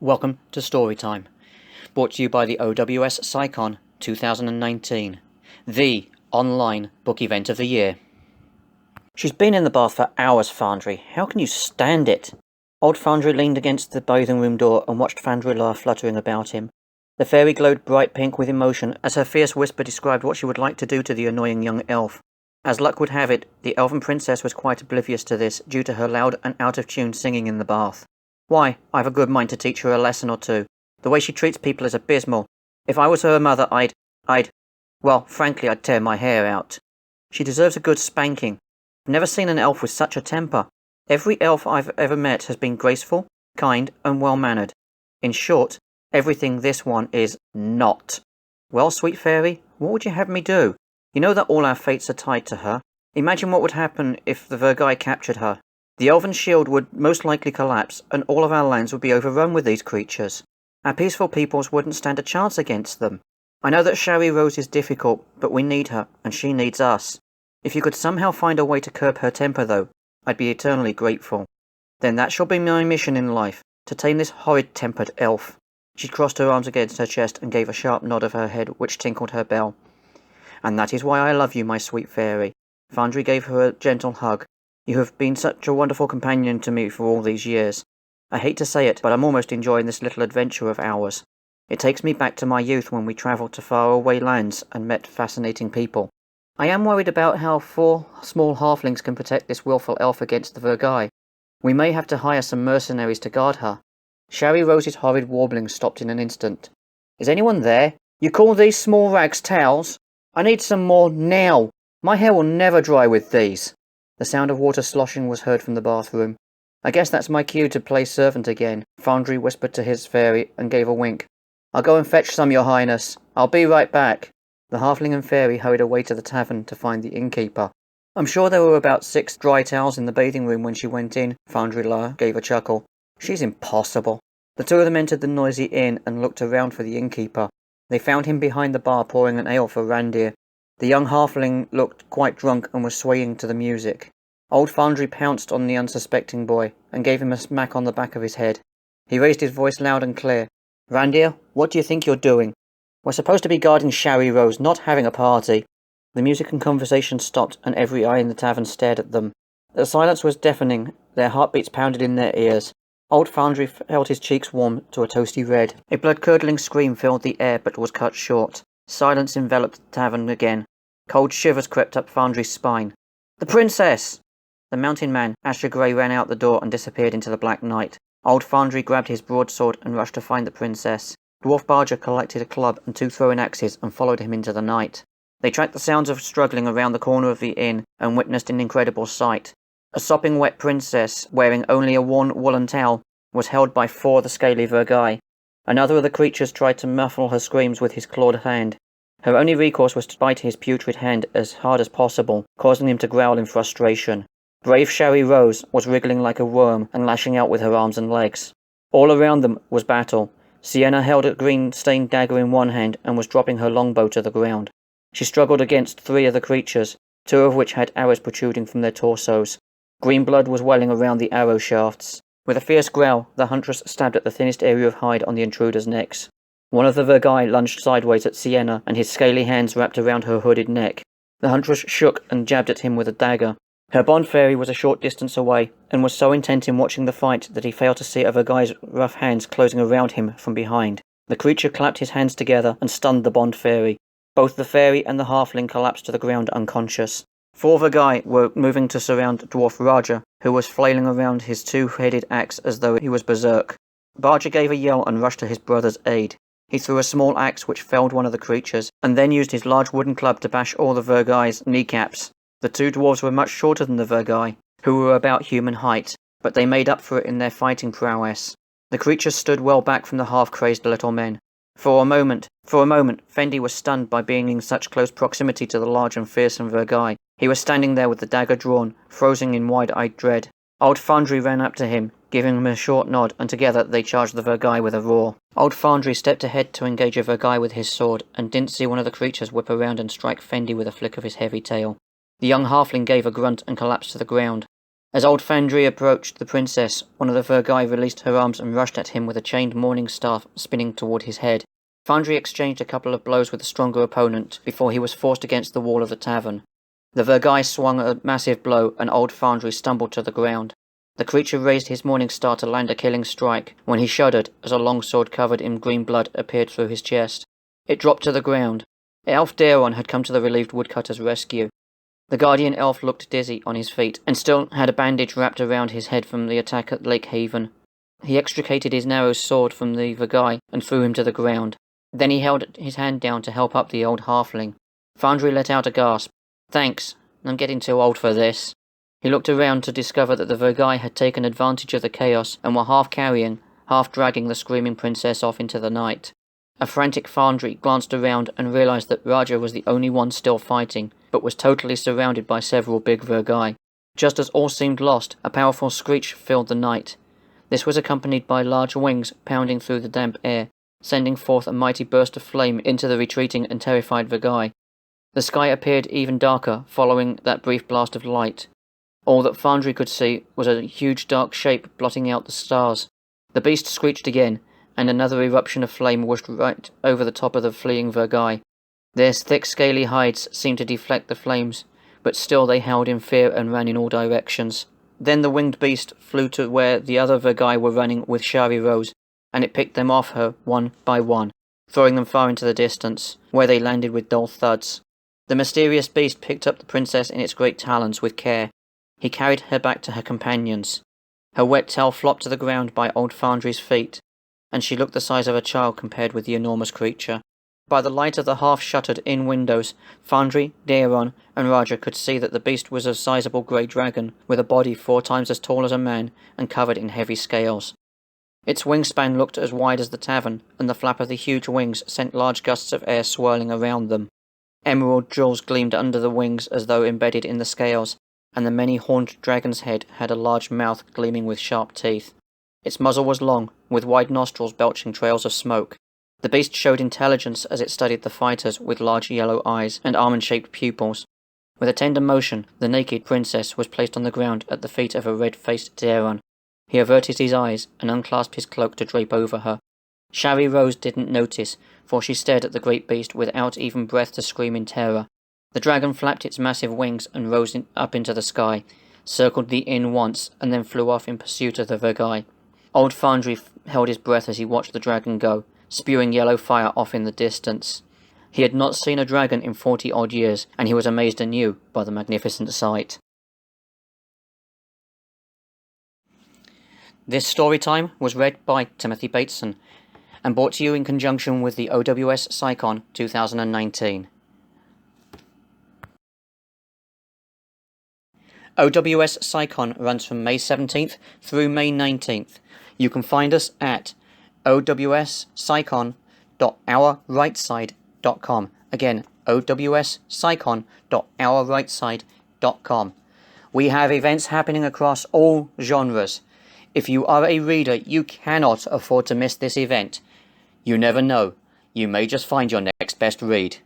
Welcome to Storytime, brought to you by the OWSCyCon2019, the online book event of the year. She's been in the bath for hours, Fandry. How can you stand it? Old Fandry leaned against the bathing room door and watched Fandrila fluttering about him. The fairy glowed bright pink with emotion as her fierce whisper described what she would like to do to the annoying young elf. As luck would have it, the elven princess was quite oblivious to this due to her loud and out-of-tune singing in the bath. Why, I've a good mind to teach her a lesson or two. The way she treats people is abysmal. If I was her mother, well, frankly, I'd tear my hair out. She deserves a good spanking. I've never seen an elf with such a temper. Every elf I've ever met has been graceful, kind, and well-mannered. In short, everything this one is not. Well, sweet fairy, what would you have me do? You know that all our fates are tied to her. Imagine what would happen if the Vergai captured her. The elven shield would most likely collapse, and all of our lands would be overrun with these creatures. Our peaceful peoples wouldn't stand a chance against them. I know that Shari Rose is difficult, but we need her, and she needs us. If you could somehow find a way to curb her temper, though, I'd be eternally grateful. Then that shall be my mission in life, to tame this horrid-tempered elf. She crossed her arms against her chest and gave a sharp nod of her head, which tinkled her bell. And that is why I love you, my sweet fairy. Fandry gave her a gentle hug. You have been such a wonderful companion to me for all these years. I hate to say it, but I'm almost enjoying this little adventure of ours. It takes me back to my youth when we travelled to faraway lands and met fascinating people. I am worried about how 4 small halflings can protect this willful elf against the Vergai. We may have to hire some mercenaries to guard her. Shari Rose's horrid warbling stopped in an instant. Is anyone there? You call these small rags towels? I need some more now. My hair will never dry with these. The sound of water sloshing was heard from the bathroom. I guess that's my cue to play servant again, Fandry whispered to his fairy and gave a wink. I'll go and fetch some, your highness. I'll be right back. The halfling and fairy hurried away to the tavern to find the innkeeper. I'm sure there were about 6 dry towels in the bathing room when she went in, Fandrila gave a chuckle. She's impossible. The two of them entered the noisy inn and looked around for the innkeeper. They found him behind the bar pouring an ale for Randir. The young halfling looked quite drunk and was swaying to the music. Old Fandry pounced on the unsuspecting boy and gave him a smack on the back of his head. He raised his voice loud and clear. Randir, what do you think you're doing? We're supposed to be guarding Shari Rose, not having a party. The music and conversation stopped and every eye in the tavern stared at them. The silence was deafening, their heartbeats pounded in their ears. Old Fandry felt his cheeks warm to a toasty red. A blood-curdling scream filled the air but was cut short. Silence enveloped the tavern again. Cold shivers crept up Fandry's spine. The princess! The mountain man, Asher Grey, ran out the door and disappeared into the black night. Old Fandry grabbed his broadsword and rushed to find the princess. Dwarf Barger collected a club and 2 throwing axes and followed him into the night. They tracked the sounds of struggling around the corner of the inn and witnessed an incredible sight. A sopping wet princess, wearing only a worn woolen towel, was held by 4 of the scaly Vergai. Another of the creatures tried to muffle her screams with his clawed hand. Her only recourse was to bite his putrid hand as hard as possible, causing him to growl in frustration. Brave Shari Rose was wriggling like a worm and lashing out with her arms and legs. All around them was battle. Sienna held a green-stained dagger in one hand and was dropping her longbow to the ground. She struggled against 3 of the creatures, 2 of which had arrows protruding from their torsos. Green blood was welling around the arrow shafts. With a fierce growl, the huntress stabbed at the thinnest area of hide on the intruders' necks. One of the Vergai lunged sideways at Sienna, and his scaly hands wrapped around her hooded neck. The huntress shook and jabbed at him with a dagger. Her bond-fairy was a short distance away, and was so intent in watching the fight that he failed to see a Vergai's rough hands closing around him from behind. The creature clapped his hands together and stunned the bond-fairy. Both the fairy and the halfling collapsed to the ground unconscious. 4 Vergai were moving to surround Dwarf Raja, who was flailing around his 2-headed axe as though he was berserk. Barger gave a yell and rushed to his brother's aid. He threw a small axe which felled one of the creatures, and then used his large wooden club to bash all the Vergai's kneecaps. The 2 dwarves were much shorter than the Vergai, who were about human height, but they made up for it in their fighting prowess. The creatures stood well back from the half-crazed little men. For a moment, Fendi was stunned by being in such close proximity to the large and fearsome Vergai. He was standing there with the dagger drawn, frozen in wide-eyed dread. Old Fandry ran up to him, giving him a short nod, and together they charged the Vergai with a roar. Old Fandry stepped ahead to engage a Vergai with his sword, and didn't see one of the creatures whip around and strike Fendi with a flick of his heavy tail. The young halfling gave a grunt and collapsed to the ground. As old Fandry approached the princess, one of the Vergai released her arms and rushed at him with a chained morning staff spinning toward his head. Fandry exchanged a couple of blows with a stronger opponent before he was forced against the wall of the tavern. The Vergai swung a massive blow and old Fandry stumbled to the ground. The creature raised his morning star to land a killing strike when he shuddered as a long sword covered in green blood appeared through his chest. It dropped to the ground. Elf Daron had come to the relieved woodcutter's rescue. The guardian elf looked dizzy on his feet and still had a bandage wrapped around his head from the attack at Lake Haven. He extricated his narrow sword from the Vergai and threw him to the ground. Then he held his hand down to help up the old halfling. Fandry let out a gasp. "Thanks, I'm getting too old for this." He looked around to discover that the Vergai had taken advantage of the chaos and were half carrying, half dragging the screaming princess off into the night. A frantic Fandry glanced around and realized that Raja was the only one still fighting, but was totally surrounded by several big Vergai. Just as all seemed lost, a powerful screech filled the night. This was accompanied by large wings pounding through the damp air, sending forth a mighty burst of flame into the retreating and terrified Vergai. The sky appeared even darker following that brief blast of light. All that Fandry could see was a huge dark shape blotting out the stars. The beast screeched again, and another eruption of flame whooshed right over the top of the fleeing Vergai. Their thick scaly hides seemed to deflect the flames, but still they howled in fear and ran in all directions. Then the winged beast flew to where the other Vergai were running with Shari Rose, and it picked them off her one by one, throwing them far into the distance, where they landed with dull thuds. The mysterious beast picked up the princess in its great talons with care. He carried her back to her companions. Her wet tail flopped to the ground by old Fandry's feet, and she looked the size of a child compared with the enormous creature. By the light of the half-shuttered-in windows, Fandry, Daron, and Raja could see that the beast was a sizable grey dragon, with a body 4 times as tall as a man and covered in heavy scales. Its wingspan looked as wide as the tavern, and the flap of the huge wings sent large gusts of air swirling around them. Emerald jewels gleamed under the wings as though embedded in the scales, and the many-horned dragon's head had a large mouth gleaming with sharp teeth. Its muzzle was long, with wide nostrils belching trails of smoke. The beast showed intelligence as it studied the fighters with large yellow eyes and almond-shaped pupils. With a tender motion, the naked princess was placed on the ground at the feet of a red-faced Daron. He averted his eyes and unclasped his cloak to drape over her. Shari Rose didn't notice, for she stared at the great beast without even breath to scream in terror. The dragon flapped its massive wings and rose up into the sky, circled the inn once, and then flew off in pursuit of the Vergai. Old Fandry held his breath as he watched the dragon go, spewing yellow fire off in the distance. He had not seen a dragon in 40-odd years, and he was amazed anew by the magnificent sight. This story time was read by Timothy Bateson, and brought to you in conjunction with the OWSCyCon2019. OWSCyCon runs from May 17th through May 19th. You can find us at OWSCyCon.ourrightside.com. Again, OWSCyCon.ourrightside.com. We have events happening across all genres. If you are a reader, you cannot afford to miss this event. You never know. You may just find your next best read.